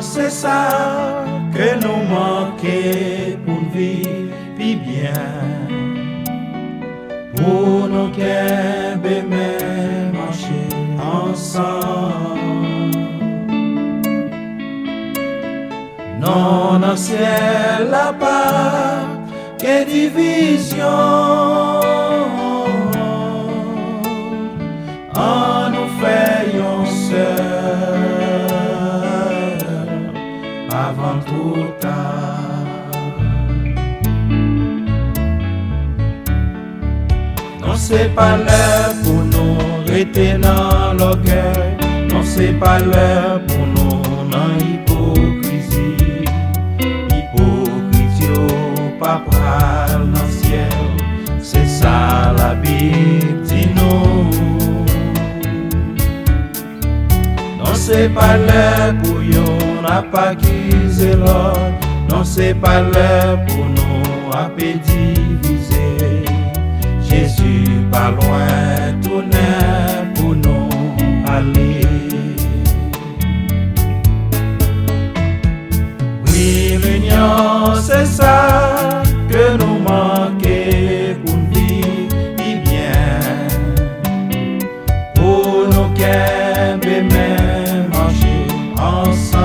c'est ça que nous manquons pour vivre bien. Pour nous qu'un même marcher ensemble. Non, dans le ciel là-bas, que division. En nous faisons seuls avant tout tard. Non, c'est pas l'heure pour nous rester dans l'orgueil. Non, c'est pas l'heure pour nous dans l'hypocrisie. Hypocrisie pas pral dans le ciel. C'est ça la Bible dit nous. Non, c'est pas l'heure pour nous n'a pas accuser l'autre. Non, c'est pas l'heure pour nous à diviser. Jésus pas loin, tourner pour nous aller. Oui, l'union, c'est ça que nous manquons pour vivre bien. Pour nous qu'aimer même marcher ensemble.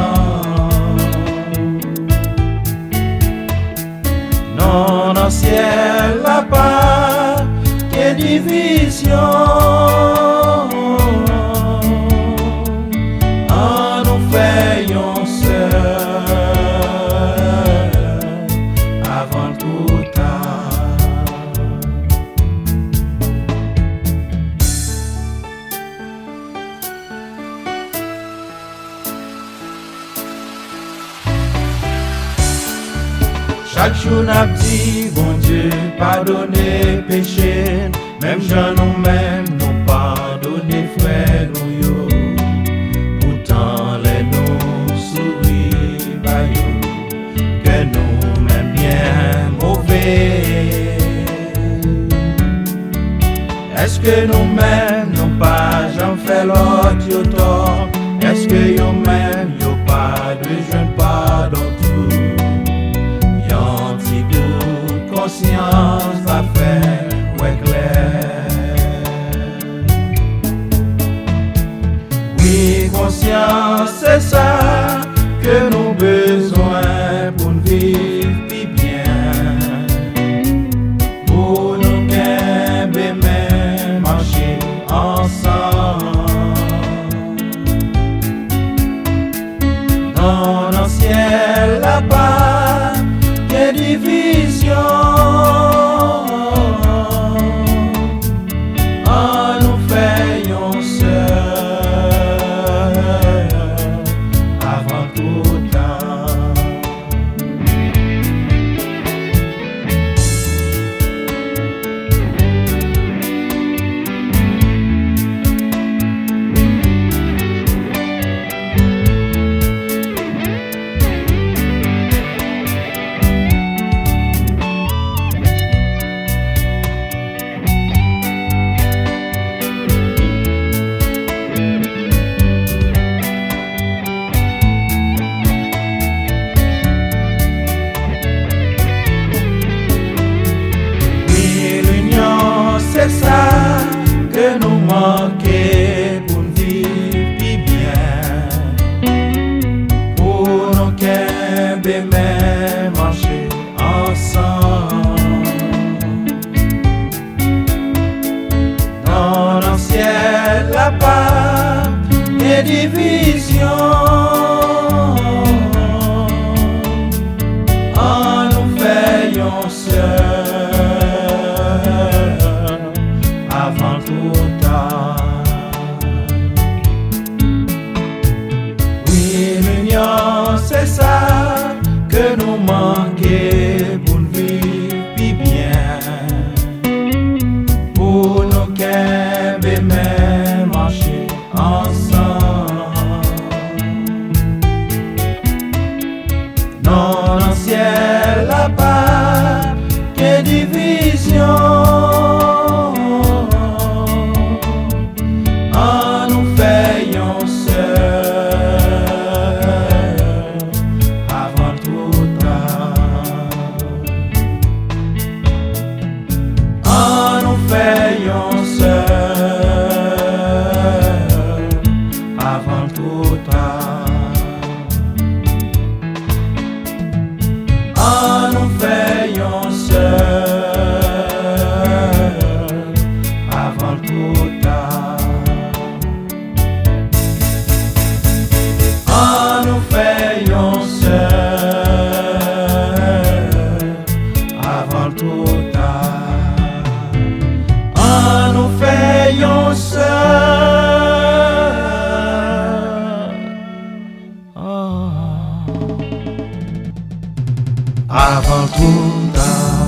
Non, dans le ciel là-bas, que division. En nous faisons seuls avant tout tard. Chaque jour n'a dit, bon Dieu, pardonnez péché. Même gens nous-mêmes nous pardonnez frères nous yo. Pourtant les nous souris bah yo. Que nous-mêmes bien mauvais. Est-ce que nous-mêmes nous pas j'en fais l'autre yo tort? Est-ce que yo même yo pas de jeune pardon tout? Yon petit goût conscience va faire ouais clair. Oui, conscience c'est ça que nous besoin pour nous vivre bien. Pour nous qu'aimer même marcher ensemble. Dans le ciel là-bas, que division. En nous faisons seuls avant tout temps. C'est ça que nous manquons pour vivre bien. Pour nous qu'aimer même marcher ensemble. Dans le ciel là-bas, des divisions. En nous faisons seuls avant tout tard. Oui, l'union, c'est ça que nous manquons pour vivre bien. Pour nous qu'aimer même marcher ensemble. Non, dans le ciel là-bas, avant trop tard. En nous faisons seul, avant trop tard.